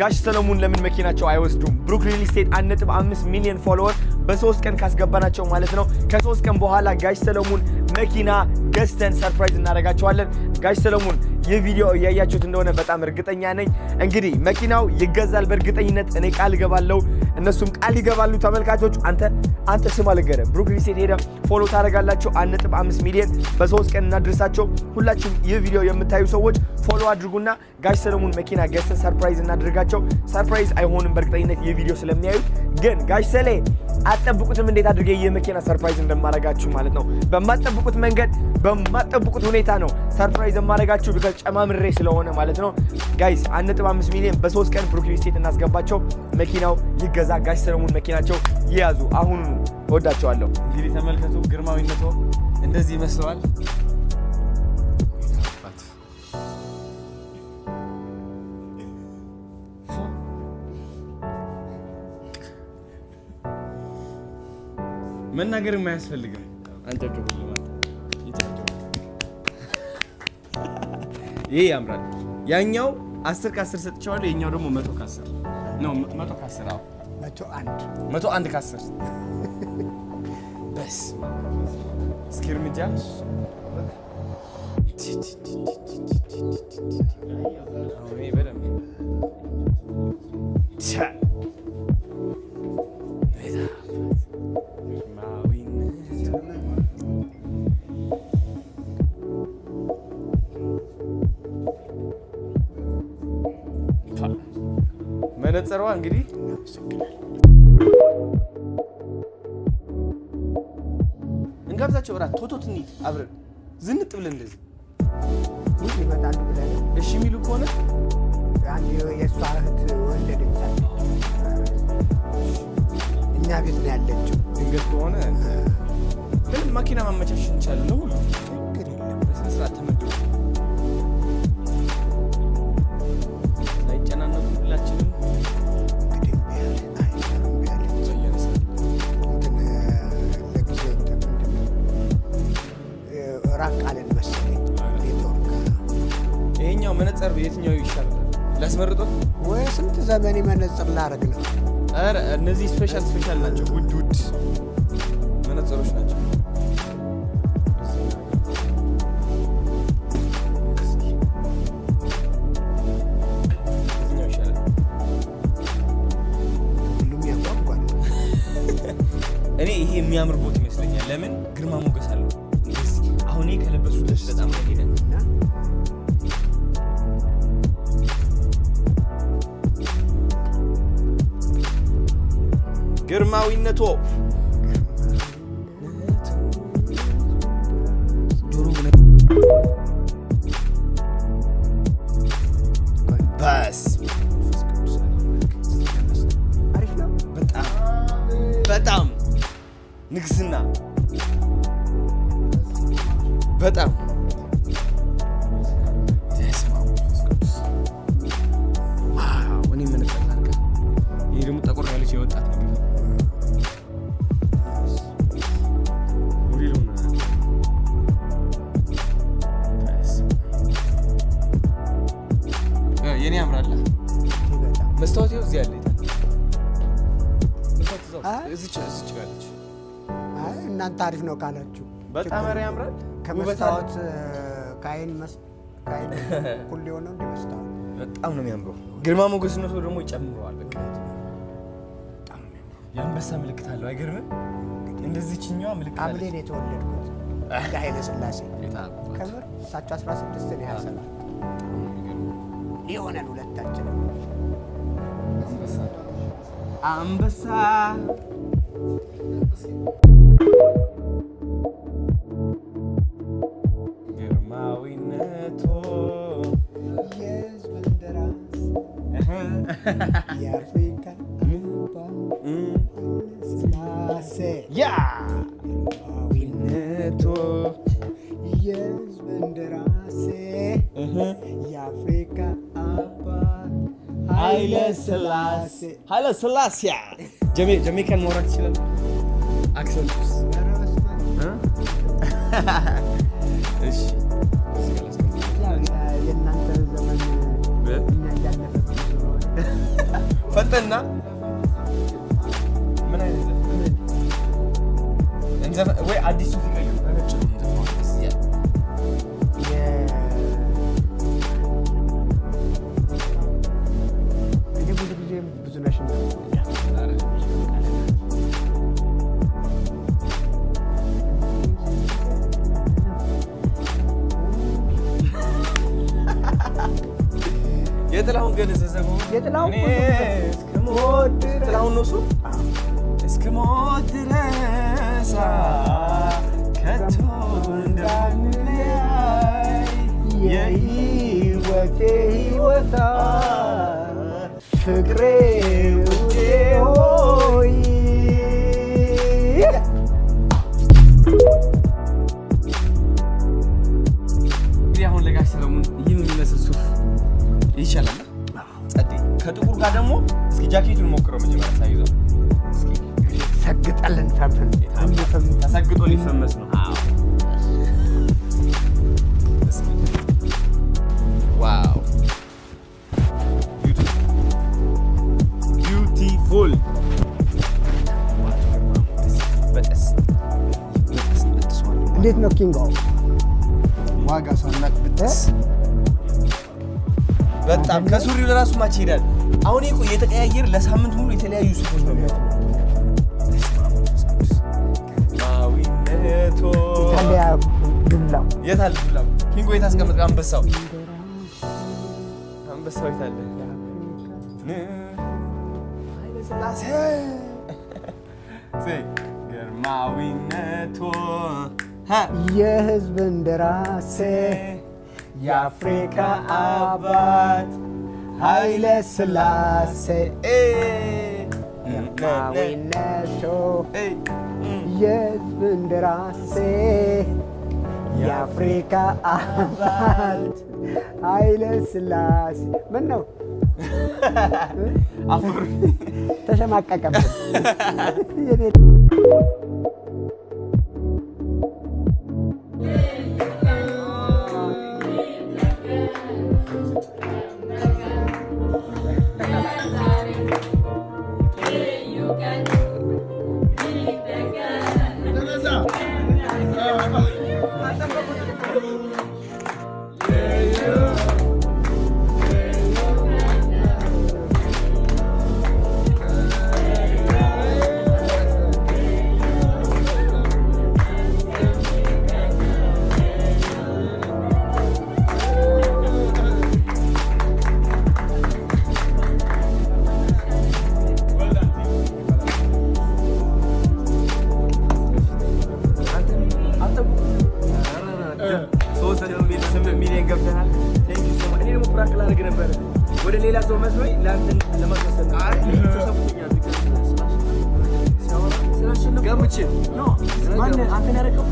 ጋሽ ሰለሞን ለምን መኪናቸው አይወስዱም? ብሩክ ሪል ስቴት 1.5 ሚሊዮን ፎሎወር በ3 ቀን ካስገባናቸው ማለት ነው። ከ3 ቀን በኋላ ጋሽ ሰለሞን መኪና ገዝተን ሰርፕራይዝ እናደርጋቸዋለን። ጋሽ ሰለሞን ይህ ቪዲዮ እያያችሁት እንደሆነ በጣም እርግጠኛ ነኝ። እንግዲህ መኪናው ይገዛል በእርግጠኝነት እኔ ቃል እገባለሁ፣ እነሱም ቃል ይገባሉ። ተመልካቾች አንተ ስማ ልገረ ብሩክ ሪል ስቴት ሄደ ፎሎ ታደርጋላችሁ። 1.5 ሚሊዮን በ3 ቀን እናድርሳቸው። ሁላችሁም ይህ ቪዲዮ የምታዩ ሰዎች ፎሎ አድርጉና ጋሽ ሰለሞን መኪና ገዝተን ሰርፕራይዝ እናድርጋቸው። ሰርፕራይዝ አይሆንም በእርግጠኝነት ይህ ቪዲዮ ስለሚያዩት፣ ግን ጋሽ ሰሌ አጠብቁትም እንዴት አድርጌ ይህ መኪና ሰርፕራይዝ እንደማረጋችሁ ማለት ነው። በማጠብቁት መንገድ በማጠብቁት ሁኔታ ነው ሰርፕራይዝ የማረጋችሁ ቢካዝ ጨማምሬ ስለሆነ ማለት ነው። ጋይስ 1.5 ሚሊዮን በ3 ቀን ብሩክ ሪል ስቴት እናስገባቸው። መኪናው ይገዛ። ጋሽ ሰለሞን መኪናቸው ይያዙ። አሁን ወዳቸዋለሁ። እንግዲህ ተመልከቱ፣ ግርማዊነቱ እንደዚህ ይመስለዋል። መናገር የማያስፈልግም። አንተ ደግሞ ይሄ ያምራል። ያኛው 10 ከ10 ሰጥቻለሁ። የኛው ደግሞ 100 ከ10 ነው። 100 ከ10 አዎ፣ 101 ከ10 በስ እስኪ እርምጃ መነጽሯ እንግዲህ እንጋብዛቸው። እራት ቶቶት እንሂድ አብረን ዝንጥ ብለን እንደዚህ ውይ ይመጣሉ ብለን እሺ የሚሉ ከሆነ አንድ የእሷ እህት ወለደች እኛ ቤት ነው ያለችው። ድንገት ከሆነ ምንም መኪና ማመቻቸት እንችላለን ነው ሁሉ ችግር የለም። በስነ ስርዓት ተመድቦ ሳይጨናነቁ ሁላችንም ይሄኛው መነጽር የትኛው ይሻላል? ላስመርጦት ወይ ስንት ዘመን መነጽር ላረግ ነው? አረ እነዚህ ስፔሻል ናቸው። ውድ መነጽሮች ናቸው። የትኛው ይሻላል? ሁሉም ያጓጓል። እኔ ይሄ የሚያምር ቦት ይመስለኛል። ለምን ግርማ ሞገስ አለው። አሁን ይሄ ከለበሱት ልብስ በጣም ሄደ። ግርማዊነቱ በስ አሪፍ ነው። በጣም ንግስና በጣም እኔ ምን ፈታርካ ይሄ ደግሞ ጠቆር ያለች የወጣት ነው። የኔ ያምራል። መስታወት እዚህ አለ። እዚች ጋለች። አይ እናንተ አሪፍ ነው ካላችሁ በጣም ያምራል። ከመስታወት ካይን ሁሉ የሆነው እንደ መስታወት በጣም ነው የሚያምረው። ግርማ ሞገስነቱ ደግሞ ይጨምረዋል። በቃ በጣም ነው የሚያምረው። የአንበሳ ምልክት አለው። አይገርምም? እንደዚህኛዋ ምልክት አለ። አብሌን የተወለድኩት ኃይለ ሥላሴ ከምር እሳቸው 16 ነው 27 ሊሆነን ሁለታችንም አንበሳ ግርማዊነቱ የሕዝብ እንደራስ የአፍሪካ ሥላሴ ግርማዊነቱ የሕዝብ እንደራሴ የአፍሪካ አባት ኃይለ ሥላሴ ጀሜካን ማውራት ይችላል። አክሰንቱስ እሺ የእናንተ ዘመን እኛ እያለፈ መርጠና ምን አይነት እንዘፈን ወይ አዲሱ ፍቅር ነጭ ብዙ ነሽ የጥላሁን ገለሰ ዘፈኑ የጥላሁን ጥላሁን ነው እሱ እስከሞት ድረስ ከቶ እንዳንለያይ የህይወቴ ህይወታ ፍቅሬ ውዴ ሆይ እንግዲህ አሁን ለጋሽ ሰለሞን ይህን የሚመስል ሱፍ ይሻላል። ጸዴ ከጥቁር ጋር ደግሞ እስኪ ጃኬቱን ሞክረው መጀመሪያ ሳይዘው እስኪ ሰግጠልን ፈምፈም ተሰግጦ ሊፈመስ ነው። አዎ እስኪ ዋው ቢዩቲፉል በጠስ እንዴት ነው ኪንጎ ዋጋ ሰውነት ብትስ በጣም ከሱሪው ለራሱ ማች ይላል። አሁን እኮ የተቀያየር ለሳምንት ሙሉ የተለያዩ ሱፎች ነው የሚያወጣው። ማዊነቶ ታዲያ ዱላው የታል? ዱላው ኪንጎ የታስቀምጥ? አንበሳው የታለ? ኃይለሥላሴ ግርማዊነቶ የህዝብ እንደራሴ የአፍሪካ አባት ኃይለ ሥላሴ ግርማዊነቶ የህዝብ እንደራሴ የአፍሪካ አባት ኃይለ ሥላሴ ምን ነው አፈር ተሸማቀቀብን። ወደ ሌላ ሰው መስሎኝ ለአንተን ለማስመሰል ተሰብቶኛል። ገምቼ ነው ማን አንተን ያደረገው